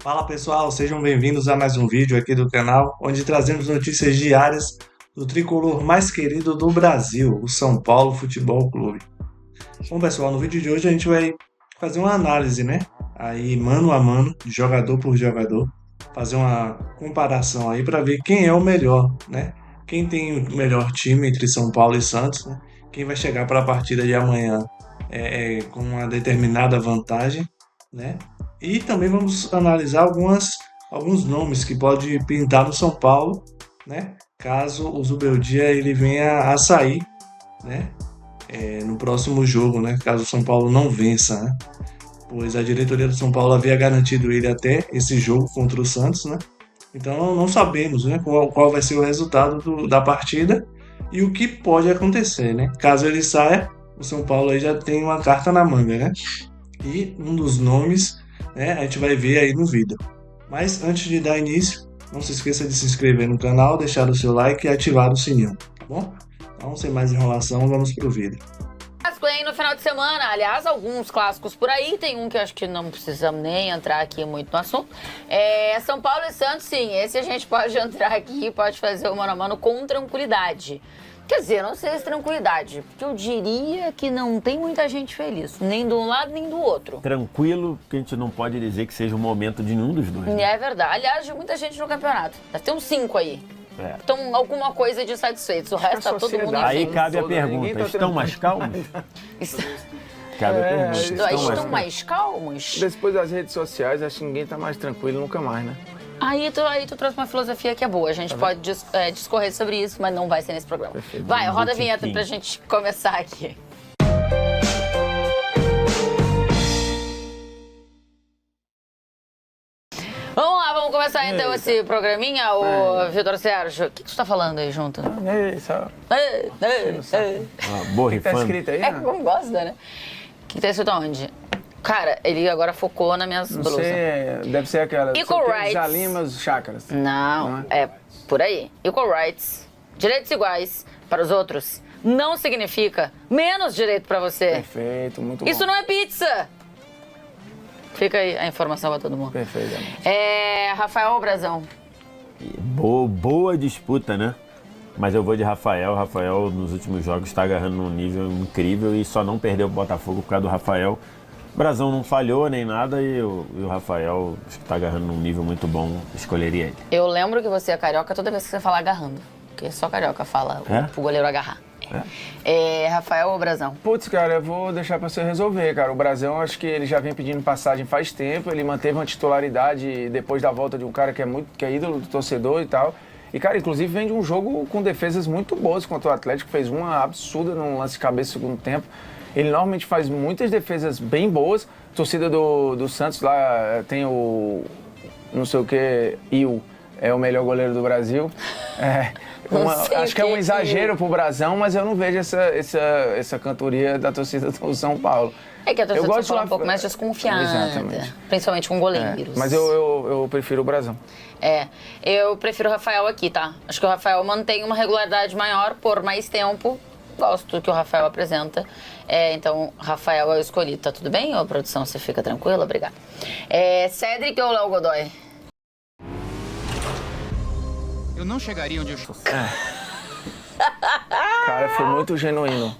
Fala pessoal, sejam bem-vindos a mais um vídeo aqui do canal, onde trazemos notícias diárias do tricolor mais querido do Brasil, o São Paulo Futebol Clube. Bom pessoal, no vídeo de hoje a gente vai fazer uma análise, né? Aí mano a mano, jogador por jogador, fazer uma comparação aí para ver quem é o melhor, né? Quem tem o melhor time entre São Paulo e Santos, né? Quem vai chegar para a partida de amanhã com uma determinada vantagem, né? E também vamos analisar alguns nomes que pode pintar no São Paulo, né? Caso o Zubeldia ele venha a sair, né? No próximo jogo, né? Caso o São Paulo não vença, né? Pois a diretoria do São Paulo havia garantido ele até esse jogo contra o Santos, né? Então não sabemos, né? Qual vai ser o resultado da partida e o que pode acontecer, né? Caso ele saia, o São Paulo aí já tem uma carta na manga, né? E um dos nomes, né, a gente vai ver aí no vídeo. Mas antes de dar início, não se esqueça de se inscrever no canal, deixar o seu like e ativar o sininho, tá bom? Então, sem mais enrolação, vamos pro vídeo. Clássico, hein, no final de semana, aliás, alguns clássicos por aí, tem um que eu acho que não precisamos nem entrar aqui muito no assunto, São Paulo e Santos, sim, esse a gente pode entrar aqui e pode fazer o mano a mano com tranquilidade. Quer dizer, não sei se tranquilidade, porque eu diria que não tem muita gente feliz, nem de um lado nem do outro. Tranquilo, porque a gente não pode dizer que seja o momento de nenhum dos dois. Né? É verdade, aliás, de muita gente no campeonato, deve ter uns 5 aí. É. Então, alguma coisa de satisfeitos, o resto tá todo mundo Aí enfim. cabe a pergunta, estão mais calmos? Cabe a pergunta, Estão mais calmos? Depois das redes sociais, acho que ninguém tá mais tranquilo nunca mais, né? Aí tu trouxe uma filosofia que é boa. A gente pode discorrer sobre isso, mas não vai ser nesse programa. Perfeito. Vai, roda a vinheta pra gente começar aqui. Vamos lá, vamos começar então esse programinha. Ô, Vitor Sérgio, o que tu tá falando aí junto? É isso, ó. Tá Borrifando. escrito aí, É né? como gosta, né? O que tá escrito onde? Cara, ele agora focou nas minhas Não blusas. sei, deve ser aquela. Equal rights. Zalimas chácaras. Não, é? é por aí. Equal rights, direitos iguais para os outros, não significa menos direito para você. Perfeito, muito bom. Isso não é pizza! Fica aí a informação para todo mundo. Perfeito. Rafael Brazão. Boa disputa, né? Mas eu vou de Rafael. Rafael, nos últimos jogos, está agarrando num nível incrível e só não perdeu o Botafogo por causa do Rafael. O Brazão não falhou nem nada e o Rafael está agarrando num nível muito bom. Escolheria ele. Eu lembro que você é carioca toda vez que você fala agarrando. Porque só carioca fala pro goleiro agarrar. Rafael ou Brazão? Putz, cara, eu vou deixar pra você resolver, cara. O Brasil, eu acho que ele já vem pedindo passagem faz tempo. Ele manteve uma titularidade depois da volta de um cara que é ídolo do torcedor e tal. E, cara, inclusive vem de um jogo com defesas muito boas contra o Atlético. Fez uma absurda num lance de cabeça no segundo tempo. Ele normalmente faz muitas defesas bem boas. A torcida do Santos lá tem o não sei o que, Il, é o melhor goleiro do Brasil. Acho que é um exagero pro Brasão, mas eu não vejo essa cantoria da torcida do São Paulo. É que a torcida do São gosto Paulo é um pouco mais desconfiada. Exatamente. Principalmente com goleiros. Mas eu prefiro o Brasão. Eu prefiro o Rafael aqui, tá? Acho que o Rafael mantém uma regularidade maior por mais tempo. Gosto do que o Rafael apresenta. Então, Rafael eu escolhi. Tá tudo bem? Ô, produção, você fica tranquila? Obrigada. Cédric ou Léo Godoy? Eu não chegaria onde eu estou. Cara, foi muito genuíno.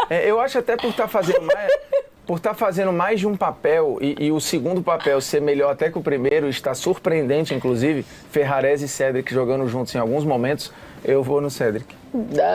Eu acho até por estar fazendo mais de um papel e o segundo papel ser melhor até que o primeiro, está surpreendente, inclusive, Ferrarese e Cédric jogando juntos em alguns momentos, eu vou no Cédric.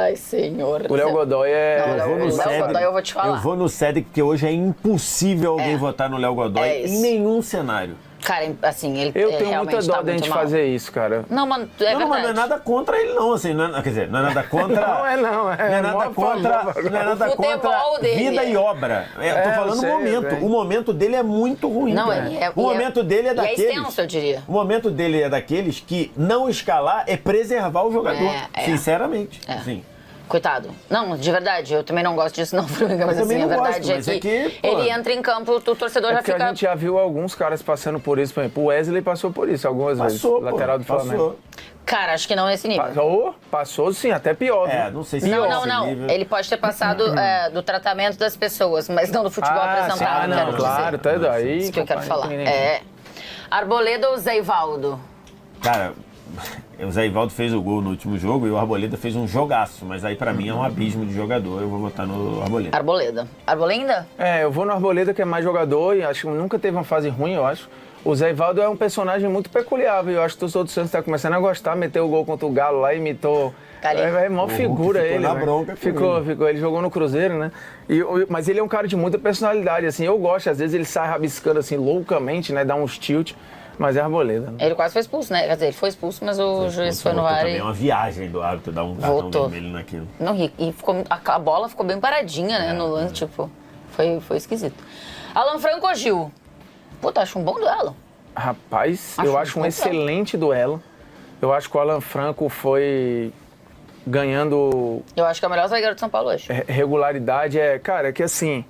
Ai, senhor. O Léo Godoy Não, o Léo Godoy eu vou te falar. Eu vou no Cédric, porque hoje é impossível alguém votar no Léo Godoy em nenhum cenário. Cara, assim, ele Eu tenho realmente muita dó tá de a gente muito mal. fazer isso, cara. Não, mano, verdade. Não, mas não é nada contra ele, não. Assim, não é, quer dizer, não é nada contra. Não é nada Não é nada contra dele. vida e obra. Eu tô falando sei, o momento. sei. O momento dele é muito ruim. Não, cara. ele é- O momento dele é daqueles. E é extenso, eu diria. O momento dele é daqueles que não escalar é preservar o jogador. Sinceramente. Sim. Coitado. Não, de verdade, eu também não gosto disso, não, Formiga, mas também assim, a não verdade gosto, mas é é que que, pô, ele entra em campo, o torcedor já Porque fica... a gente já viu alguns caras passando por isso, por exemplo, o Wesley passou por isso algumas vezes, lateral do Flamengo. Cara, acho que não nesse nível. Passou sim, até pior. É, viu? não sei se Não, é não, esse não. nível. Ele pode ter passado do tratamento das pessoas, mas não do futebol apresentado, não, quero dizer. claro, tá daí. Isso que eu quero falar. Arboleda ou Zé Ivaldo? Cara, o Zé Ivaldo fez o gol no último jogo e o Arboleda fez um jogaço, mas aí pra mim é um abismo de jogador, eu vou votar no Arboleda. Arboleda. Arbolenda? Eu vou no Arboleda, que é mais jogador, e acho que nunca teve uma fase ruim, eu acho. O Zé Ivaldo é um personagem muito peculiar, viu? Eu acho que o torcedor do Santos tá começando a gostar, meteu o gol contra o Galo lá, imitou... É mó figura ficou ele, na né? bronca Ficou. Ele jogou no Cruzeiro, né? Mas ele é um cara de muita personalidade, assim, eu gosto, às vezes ele sai rabiscando assim, loucamente, né? Dá uns tilt, mas é Arboleda. Né? Ele quase foi expulso, né? Quer dizer, ele foi expulso, mas o juiz foi no VAR também é uma viagem do árbitro dar um cartão vermelho naquilo. Não, e ficou, a bola ficou bem paradinha, né? No lance, tipo, foi esquisito. Alan Franco ou Gil? Puta, acho um bom duelo. Rapaz, eu acho um excelente duelo. Eu acho que o Alan Franco foi ganhando... Eu acho que é o melhor zagueiro de São Paulo hoje. Regularidade cara, que assim,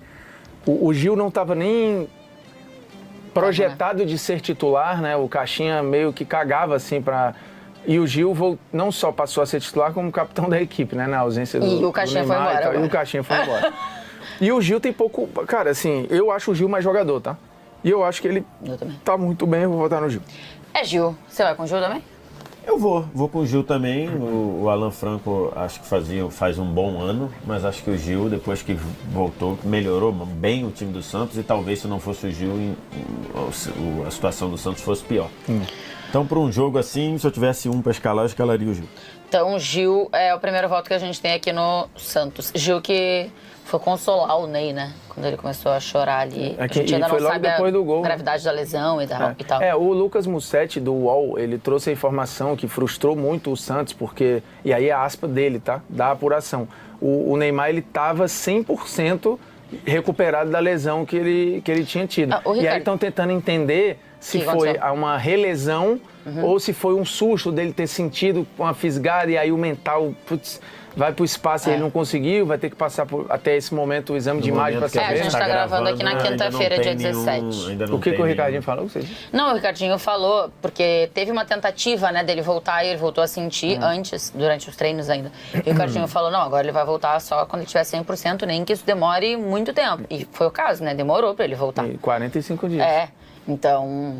o Gil não estava nem projetado de ser titular, né? O Caixinha meio que cagava, assim, pra... E o Gil não só passou a ser titular, como capitão da equipe, né? Na ausência do E o Caixinha foi embora. E o Caixinha foi embora. E o Gil tem pouco... Cara, assim, eu acho o Gil mais jogador, tá? E eu acho que ele tá muito bem, eu vou votar no Gil. É Gil. Você vai com o Gil também? Eu vou com o Gil também. O Alan Franco acho que faz um bom ano, mas acho que o Gil, depois que voltou, melhorou bem o time do Santos e talvez se não fosse o Gil, a situação do Santos fosse pior. Então, para um jogo assim, se eu tivesse um para escalar, eu escalaria o Gil. Então, Gil é o primeiro voto que a gente tem aqui no Santos. Gil que foi consolar o Ney, né? Quando ele começou a chorar ali. A gente ainda foi não logo sabe depois do gol, gravidade da lesão e tal. O Lucas Mussetti, do UOL, ele trouxe a informação que frustrou muito o Santos, porque... E aí é a aspa dele, tá? Da apuração. O Neymar, ele tava 100% recuperado da lesão que ele tinha tido. E aí estão tentando entender se foi uma relesão ou se foi um susto dele ter sentido uma fisgada e aí o mental... vai pro espaço e ele não conseguiu, vai ter que passar até esse momento o exame de imagem para saber. A gente tá gravando aqui na quinta-feira, dia 17. O que o Ricardinho falou? Não, o Ricardinho falou, porque teve uma tentativa, né, dele voltar e ele voltou a sentir antes, durante os treinos ainda. E o Ricardinho falou, não, agora ele vai voltar só quando ele tiver 100%, nem que isso demore muito tempo. E foi o caso, né, demorou para ele voltar. 45 dias. Então...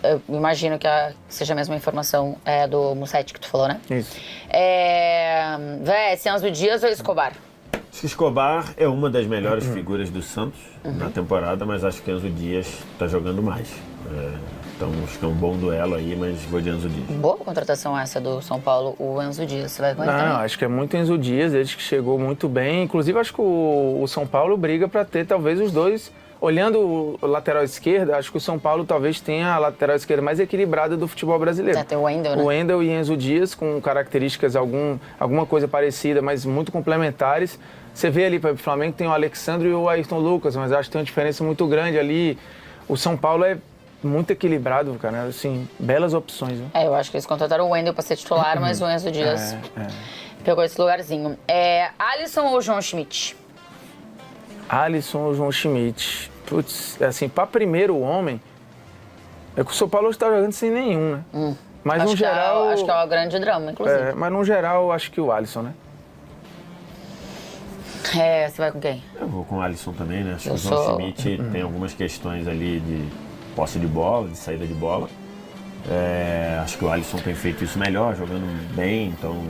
Eu imagino que seja a mesma informação do Mussetti que tu falou, né? Isso. Enzo Dias ou Escobar? Acho que Escobar é uma das melhores figuras do Santos na temporada, mas acho que Enzo Dias está jogando mais. Então acho que é um bom duelo aí, mas vou de Enzo Dias. Boa contratação essa do São Paulo, o Enzo Dias. Você vai com ele também? Não, acho que é muito Enzo Dias, desde que chegou muito bem. Inclusive, acho que o São Paulo briga para ter talvez os dois... Olhando o lateral esquerdo, acho que o São Paulo talvez tenha a lateral esquerda mais equilibrada do futebol brasileiro. Tem o Wendel, né? O Wendel e Enzo Dias, com características alguma coisa parecida, mas muito complementares. Você vê ali, para o Flamengo tem o Alexandre e o Ayrton Lucas, mas acho que tem uma diferença muito grande ali. O São Paulo é muito equilibrado, cara. Assim, belas opções. Né? Eu acho que eles contrataram o Wendel para ser titular, mas o Enzo Dias pegou esse lugarzinho. Alisson ou João Schmidt? Alisson ou João Schmidt? Putz, assim, para primeiro homem, é que o São Paulo está jogando sem nenhum, né? Mas acho no geral... acho que é o grande drama, inclusive. Mas no geral, acho que o Alisson, né? Você vai com quem? Eu vou com o Alisson também, né? Acho que o João Schmidt tem algumas questões ali de posse de bola, de saída de bola. Acho que o Alisson tem feito isso melhor, jogando bem, então...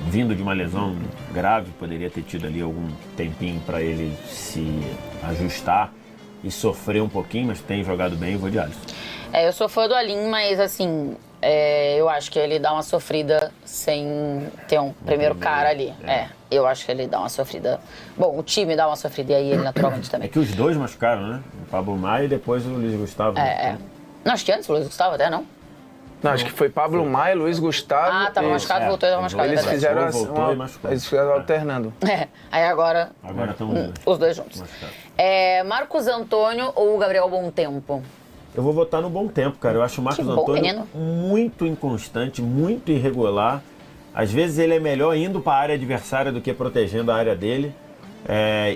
Vindo de uma lesão grave, poderia ter tido ali algum tempinho para ele se ajustar e sofrer um pouquinho, mas tem jogado bem, vou de Alisson. Eu sou fã do Alim, mas assim, eu acho que ele dá uma sofrida sem ter um primeiro cara ali. Eu acho que ele dá uma sofrida. Bom, o time dá uma sofrida e aí ele naturalmente também. É que os dois machucaram, né? O Pablo Maia e depois o Luiz Gustavo. Não, acho que antes o Luiz Gustavo até, não? Não, acho que foi Pablo Maia, Luiz Gustavo... Tava machucado, voltou e tava machucado. Eles fizeram eles fizeram alternando. Aí agora estão os dois juntos. Marcos Antônio ou Gabriel Bom Tempo? Eu vou votar no Bom Tempo, cara. Eu acho o Marcos Antônio muito inconstante, muito irregular. Às vezes ele é melhor indo para a área adversária do que protegendo a área dele.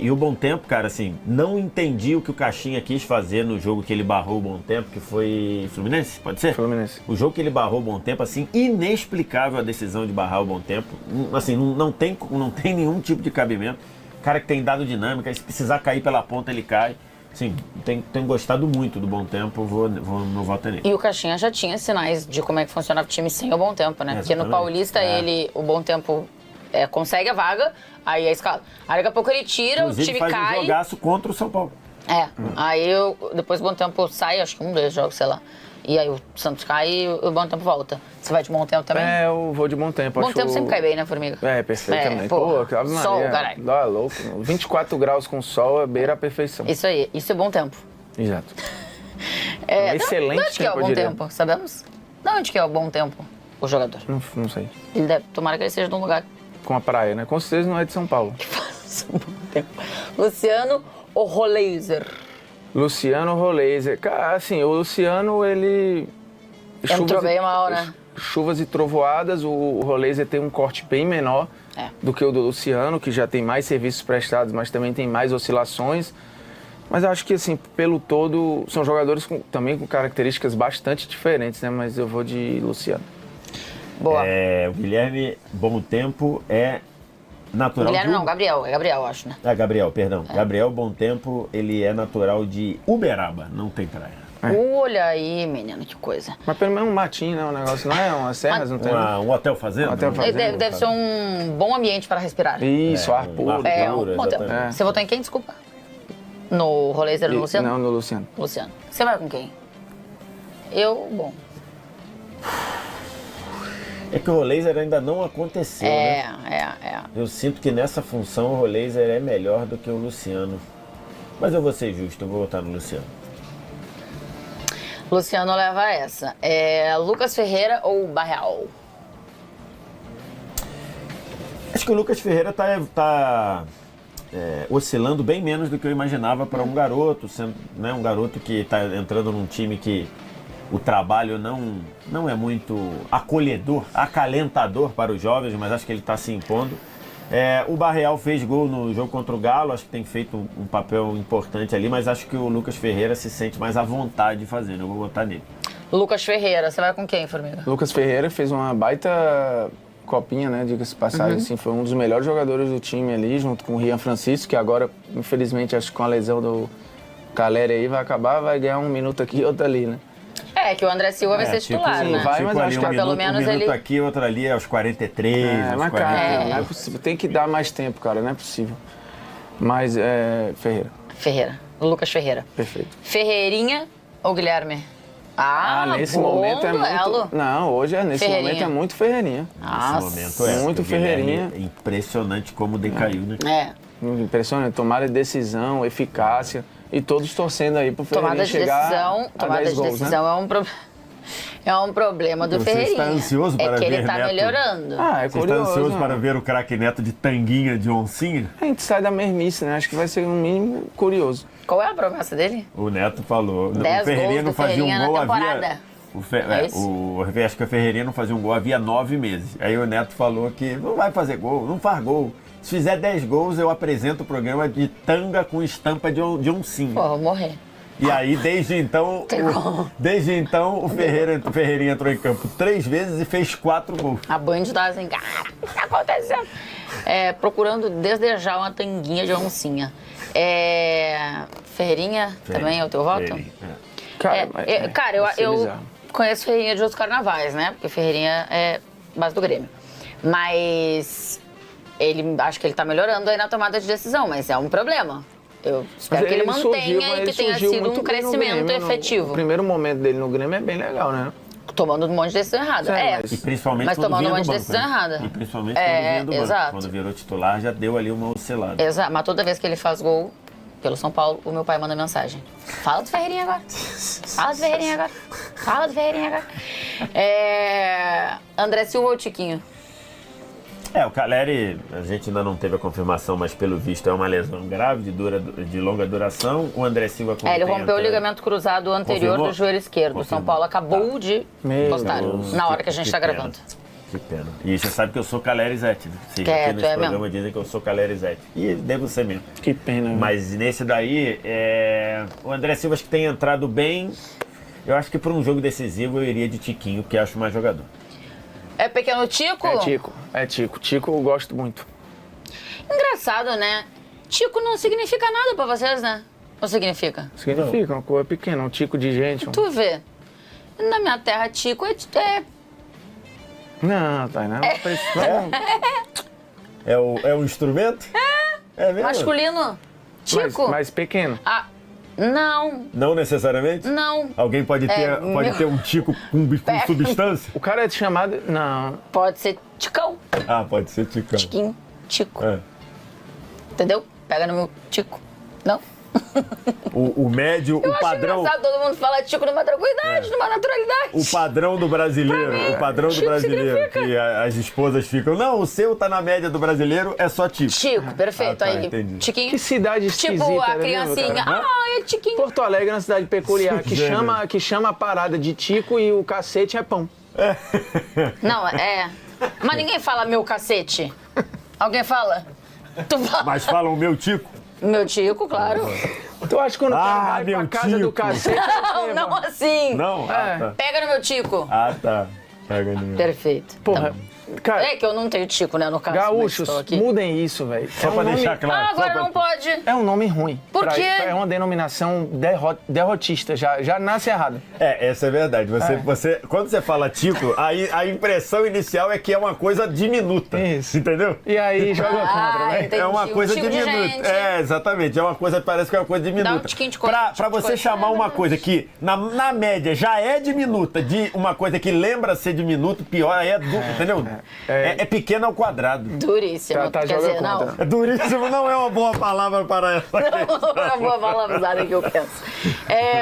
E o Bom Tempo, cara, assim, não entendi o que o Caixinha quis fazer no jogo que ele barrou o Bom Tempo, que foi Fluminense, pode ser? Fluminense. O jogo que ele barrou o Bom Tempo, assim, inexplicável a decisão de barrar o Bom Tempo. Assim, não tem nenhum tipo de cabimento. Cara que tem dado dinâmica, se precisar cair pela ponta, ele cai. Sim, tenho gostado muito do Bom Tempo, vou no voto nele. E o Caixinha já tinha sinais de como é que funcionava o time sem o Bom Tempo, né? Porque no Exatamente. Paulista, o Bom Tempo consegue a vaga, aí a escala. Aí daqui a pouco ele tira, Inclusive, o time faz cai. um jogaço contra o São Paulo. Aí depois o Bom Tempo sai, acho que um desses jogos, sei lá. E aí o Santos cai e o Bom Tempo volta. Você vai de Bom Tempo também? Eu vou de Bom Tempo. Bom Tempo sempre cai bem, né, Formiga? Perfeitamente. Pô, que Ave Maria. sol, caralho. Dá louco. 24 graus com sol beira a perfeição. Isso aí, isso é Bom Tempo. Exato. De Excelente onde que é o tempo, eu Bom diria. Tempo, sabemos? De onde que é o Bom Tempo, o jogador? Não sei. Ele deve, tomara que ele seja de um lugar Com a praia, né? Com certeza não é de São Paulo. que faça um Bom Tempo. Luciano Orrolaser. Luciano Roleiser. Cara, assim, o Luciano, ele... Entrou bem mal, né? Chuvas e trovoadas, o Roleiser tem um corte bem menor do que o do Luciano, que já tem mais serviços prestados, mas também tem mais oscilações. Mas eu acho que, assim, pelo todo, são jogadores também com características bastante diferentes, né? Mas eu vou de Luciano. Boa. O Guilherme Bom Tempo é natural Guilherme de... não, Gabriel. É Gabriel, acho, né? Gabriel, perdão. Gabriel Bom Tempo, ele é natural de Uberaba, não tem praia. Olha aí, menino, que coisa. Mas pelo menos um matinho, né? Um negócio, não é? Umas serras, não tem? Um hotel fazenda? Um hotel fazenda. Deve ser um bom ambiente para respirar. Isso, ar puro. ar puro, Bom Tempo. exatamente. Você votou em quem, desculpa? No Roleiser ou no Luciano? Não, no Luciano. Luciano. Você vai com quem? Bom. É que o Roleiser ainda não aconteceu, né? Eu sinto que nessa função o Roleiser é melhor do que o Luciano. Mas eu vou ser justo, eu vou votar no Luciano. Luciano leva essa. Lucas Ferreira ou Barreal? Acho que o Lucas Ferreira tá oscilando bem menos do que eu imaginava para um garoto, sendo, né, um garoto que está entrando num time que o trabalho não é muito acolhedor, acalentador para os jovens, mas acho que ele está se impondo. O Barreal fez gol no jogo contra o Galo, acho que tem feito um papel importante ali, mas acho que o Lucas Ferreira se sente mais à vontade de fazer, eu vou votar nele. Lucas Ferreira, você vai com quem, Formiga? Lucas Ferreira fez uma baita copinha, né? Diga-se de passagem, assim, foi um dos melhores jogadores do time ali, junto com o Rian Francisco, que agora, infelizmente, acho que com a lesão do Caleri aí vai acabar, vai ganhar um minuto aqui e outro ali, né? Que o André Silva vai ser titular, né? vai, mas acho que pelo menos um minuto ele... aqui, outro ali, aos 43, aos mas 40. cara, não é possível. Tem que dar mais tempo, cara, não é possível. Mas Ferreira. Lucas Ferreira. Perfeito. Ferreirinha ou Guilherme? Nesse bom momento é duelo. muito... Não, hoje nesse Ferreirinha. momento é muito Ferreirinha. Nesse momento muito o Guilherme Ferreirinha. É impressionante como decaiu, né? Impressionante, tomada de decisão, eficácia e todos torcendo aí pro Ferreirinha chegar tomada de decisão é um problema do Você Ferreirinha. está ansioso para que ele ver tá Neto? melhorando. É Você curioso. está ansioso né? para ver o craque Neto de tanguinha de oncinha? A gente sai da mermice, né? Acho que vai ser no mínimo curioso. Qual é a promessa dele? O Neto falou. 10 o Ferreirinha gols não do fazia Ferreirinha um gol na temporada. Acho que o Ferreirinha não fazia um gol havia 9 meses. Aí o Neto falou que não vai fazer gol, não faz gol. Se fizer 10 gols, eu apresento o programa de tanga com estampa de oncinha. Pô, vou morrer. E aí, desde então, o Ferreirinha entrou em campo 3 vezes e fez 4 gols. A Band tá assim, cara, o que tá acontecendo? Procurando desde já uma tanguinha de oncinha. Ferreirinha também é o teu voto? Cara, Eu conheço Ferreirinha de outros carnavais, né? Porque Ferreirinha é base do Grêmio. Mas acho que ele tá melhorando aí na tomada de decisão, mas é um problema. Eu espero que ele mantenha e que tenha sido um crescimento efetivo. O primeiro momento dele no Grêmio é bem legal, né? Tomando um monte de decisão errada. E principalmente mas quando tomando vinha um monte do de banco, decisão né? errada. E principalmente quando vinha do banco. Exato. Quando virou titular, já deu ali uma oscilada. Exato, mas toda vez que ele faz gol pelo São Paulo, o meu pai manda mensagem. Fala do Ferreirinha agora. Fala do Ferreirinha agora. Fala do Ferreirinha agora. André Silva ou Tiquinho? O Caleri, a gente ainda não teve a confirmação, mas pelo visto é uma lesão grave, de longa duração. O André Silva... Ele rompeu o ligamento cruzado anterior Confirmou? do joelho esquerdo. O São Paulo acabou de postar, na hora que a gente está gravando. Que pena. E você sabe que eu sou Caleri Zete, né? Sim, É, aqui tu nesse é programa mesmo. dizem que eu sou Caleri Zete. E devo ser mesmo. Que pena. né? Mas nesse daí, o André Silva acho que tem entrado bem. Eu acho que para um jogo decisivo eu iria de Tiquinho, que acho mais jogador. É pequeno Tico? É Tico. Tico eu gosto muito. Engraçado, né? Tico não significa nada pra vocês, né? Ou significa? Significa uma coisa pequena, um tico de gente. Tu vê. Na minha terra, tico é Não, Tainá. É um instrumento? É mesmo? masculino. Tico. Mais pequeno. Ah, não, Não necessariamente? não. Alguém pode ter um tico com substância? O cara é chamado... Não. Pode ser ticão, Ah, pode ser ticão. tiquinho, tico. É. Entendeu? Pega no meu tico. Não? O médio, Eu o acho padrão. engraçado todo mundo falar tico numa tranquilidade, numa naturalidade. O padrão do brasileiro, o padrão do tico brasileiro, significa- que as esposas ficam, não, o seu tá na média do brasileiro, é só tico. Tico, perfeito. Ah, tá, aí, entendi. tiquinho. Que cidade esquisita, Tipo, a né, meu, criancinha. cara? Ah, é tiquinho. Porto Alegre é uma cidade peculiar que Gênero. chama a parada de tico e o cacete é pão. Não, é. Mas ninguém fala meu cacete. Alguém fala? Tu fala. Mas falam o meu tico. Meu tico, claro. Tu acha que quando o cara vai meu pra casa do tico. cacete... Não, não assim. Não? É. Ah, tá. Pega no meu tico. Ah, tá. Pega no meu. Perfeito. Porra, cara, É que eu não tenho tico, né, no caso. mas gaúchos, estou aqui. mudem isso, velho. Só pra deixar claro. Ah, só agora pra- não pode. É um nome ruim. Por quê? É uma denominação derrotista, já nasce errado. Essa é verdade. Você, quando você fala tico, a impressão inicial é que é uma coisa diminuta. Isso. Entendeu? E aí joga contra, né? entendi. É uma coisa Um tipo de diminuta. gente. Exatamente. É uma coisa, parece que é uma coisa diminuta. Dá um tiquinho de coisa, Pra tipo de você coisa. chamar uma coisa que, na média, já é diminuta, de uma coisa que lembra ser diminuto, pior entendeu? É pequeno ao quadrado. Duríssimo. Tá, Quer joga dizer, não. contra. É duríssimo, não é uma boa palavra para essa questão. Não é a boa palavra usada que eu penso.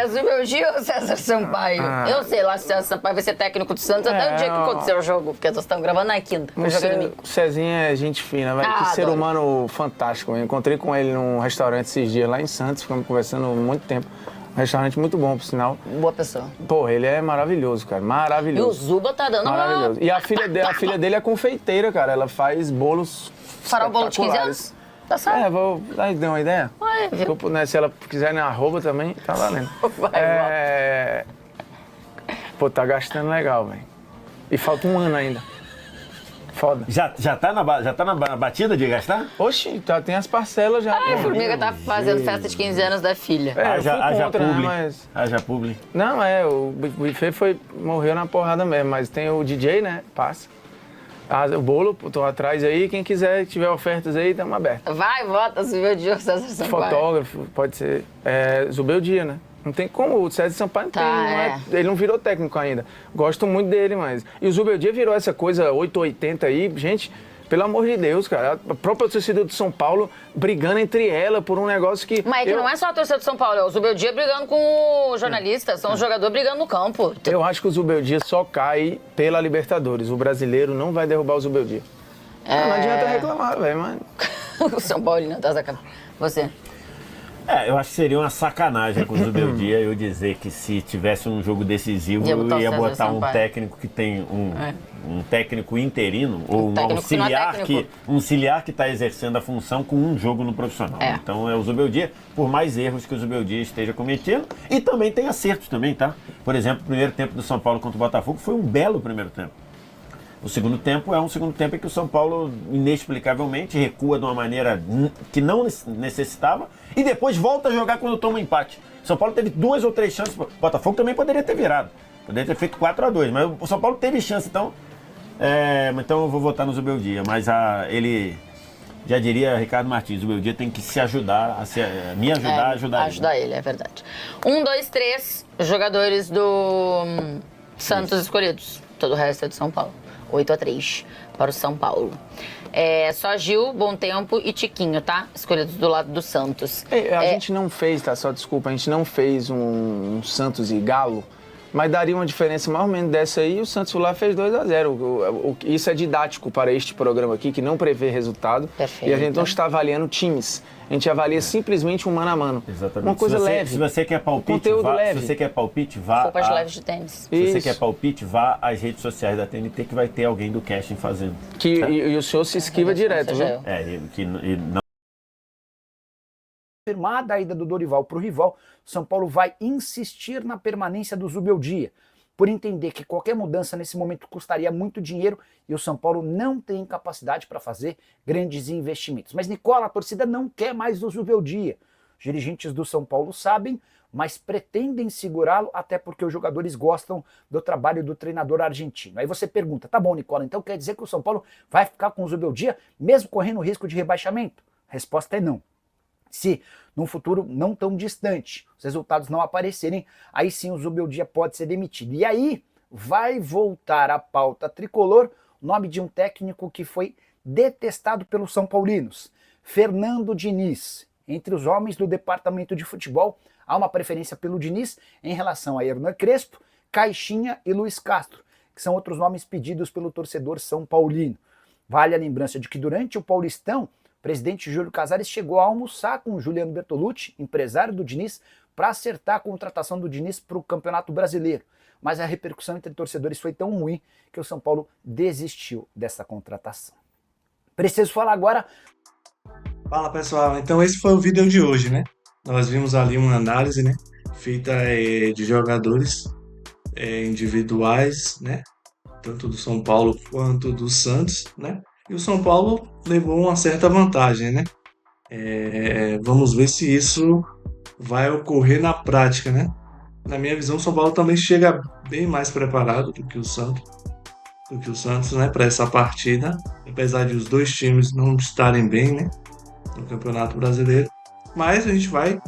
Zubeldia ou César Sampaio? Eu sei lá se o César Sampaio vai ser técnico do Santos até o dia que acontecer o jogo, porque nós estamos gravando na quinta. O jogo é domingo. O Cezinha é gente fina, velho. Ah, Que ser adoro. humano fantástico. Eu encontrei com ele num restaurante esses dias lá em Santos, ficamos conversando muito tempo. Um restaurante muito bom, por sinal. Boa pessoa. Pô, ele é maravilhoso, cara. E o Maravilhoso. Zuba tá dando Maravilhoso. uma... E a filha dele é confeiteira, cara. Ela faz bolos. Fará o bolo de 15 espetaculares. anos? Tá certo. Aí deu uma ideia? Vai, viu? Né, se ela quiser na arroba também, tá valendo. Vai, Pô, tá gastando legal, velho. E falta um ano ainda. Foda. Já tá na batida de gastar? Oxi, tem as parcelas já. Ai, a pô. Formiga tá fazendo festa de 15 anos da filha. É, eu fui Haja contra, né, publi. mas... Haja publi. Não, o buffet morreu na porrada mesmo, mas tem o DJ, né? Passa. O bolo, tô atrás aí, quem quiser, tiver ofertas aí, estamos abertos. Vai, vota, Zubeldia ou César Sampaio. Fotógrafo, pode ser. Zubeldia, né? Não tem como, o César Sampaio não Tá, tem, ele não virou técnico ainda. Gosto muito dele, mas... E o Zubeldia virou essa coisa 880 aí, gente... Pelo amor de Deus, cara. A própria torcida do São Paulo brigando entre ela por um negócio que... Mas é que não é só a torcida do São Paulo, é o Zubeldia brigando com o jornalista, são os jogadores brigando no campo. Eu acho que o Zubeldia só cai pela Libertadores. O brasileiro não vai derrubar o Zubeldia. Não adianta reclamar, velho, mas... O São Paulo não tá sacando. Você. Eu acho que seria uma sacanagem com o Zubeldia eu dizer que se tivesse um jogo decisivo, Ia botar o eu ia César botar um Sampaio. técnico que tem um técnico interino, ou um técnico que não é auxiliar técnico. um auxiliar que está exercendo a função com um jogo no profissional. É. Então é o Zubeldia, por mais erros que o Zubeldia esteja cometendo, e também tem acertos também, tá? Por exemplo, o primeiro tempo do São Paulo contra o Botafogo foi um belo primeiro tempo. O segundo tempo é um segundo tempo em que o São Paulo, inexplicavelmente, recua de uma maneira que não necessitava e depois volta a jogar quando toma um empate. O São Paulo teve 2 ou 3 chances. O Botafogo também poderia ter virado. Poderia ter feito 4-2, mas o São Paulo teve chance, então eu vou votar no Zubeldia. Mas ele, já diria Ricardo Martins, o Zubeldia tem que se ajudar, me ajudar a ajudar ele. Ajudar ele, é verdade. 1, 2, 3 jogadores do Santos escolhidos. Todo o resto é do São Paulo. 8-3 para o São Paulo. Só Gil, Bom Tempo e Tiquinho, tá? Escolhidos do lado do Santos. A gente não fez, tá? Só desculpa, a gente não fez um Santos e Galo, mas daria uma diferença mais ou menos dessa aí e o Santos lá fez 2-0. Isso é didático para este programa aqui, que não prevê resultado. Perfeito. E a gente não está avaliando times. A gente avalia simplesmente um mano a mano. Exatamente. Uma coisa leve. Se você quer palpite, Conteúdo leve. Se você quer palpite, vá. Roupas leves de tênis. Se você Isso. quer palpite, vá às redes sociais da TNT que vai ter alguém do casting fazendo. E o senhor se esquiva direto, viu? Não. Confirmada a ida do Dorival para o rival, São Paulo vai insistir na permanência do Zubeldia, por entender que qualquer mudança nesse momento custaria muito dinheiro e o São Paulo não tem capacidade para fazer grandes investimentos. Mas, Nicola, a torcida não quer mais o Zubeldia. Os dirigentes do São Paulo sabem, mas pretendem segurá-lo até porque os jogadores gostam do trabalho do treinador argentino. Aí você pergunta, tá bom, Nicola, então quer dizer que o São Paulo vai ficar com o Zubeldia mesmo correndo o risco de rebaixamento? A resposta é não. Se num futuro não tão distante os resultados não aparecerem, aí sim o Zubeldia pode ser demitido. E aí vai voltar à pauta tricolor o nome de um técnico que foi detestado pelos São Paulinos, Fernando Diniz. Entre os homens do departamento de futebol, há uma preferência pelo Diniz em relação a Hernan Crespo, Caixinha e Luiz Castro, que são outros nomes pedidos pelo torcedor são paulino. Vale a lembrança de que durante o Paulistão, o presidente Júlio Casares chegou a almoçar com o Juliano Bertolucci, empresário do Diniz, para acertar a contratação do Diniz para o Campeonato Brasileiro. Mas a repercussão entre torcedores foi tão ruim que o São Paulo desistiu dessa contratação. Preciso falar agora. Fala pessoal, então esse foi o vídeo de hoje, né? Nós vimos ali uma análise, né, feita de jogadores individuais, né, tanto do São Paulo quanto do Santos, né? E o São Paulo levou uma certa vantagem, né? Vamos ver se isso vai ocorrer na prática, né? Na minha visão, o São Paulo também chega bem mais preparado do que o Santos, né, para essa partida, apesar de os dois times não estarem bem, né, no Campeonato Brasileiro. Mas a gente vai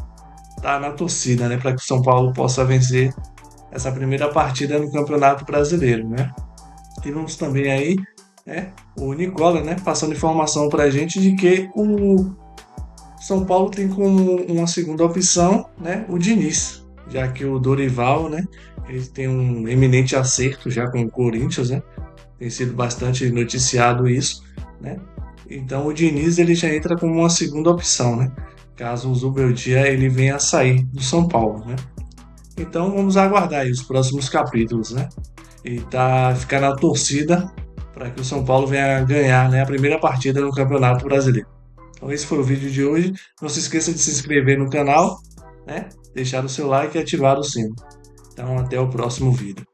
estar na torcida, né, para que o São Paulo possa vencer essa primeira partida no Campeonato Brasileiro, né? E vamos também aí, o Nicola, né, passando informação para a gente de que o São Paulo tem como uma segunda opção, né, o Diniz, já que o Dorival, né, ele tem um eminente acerto já com o Corinthians, né? Tem sido bastante noticiado isso, né? Então o Diniz ele já entra como uma segunda opção, né? Caso o Zubeldia ele venha a sair do São Paulo, né? Então vamos aguardar aí os próximos capítulos, né? E ficar na torcida para que o São Paulo venha ganhar, né, a primeira partida no Campeonato Brasileiro. Então esse foi o vídeo de hoje. Não se esqueça de se inscrever no canal, né? Deixar o seu like e ativar o sino. Então até o próximo vídeo.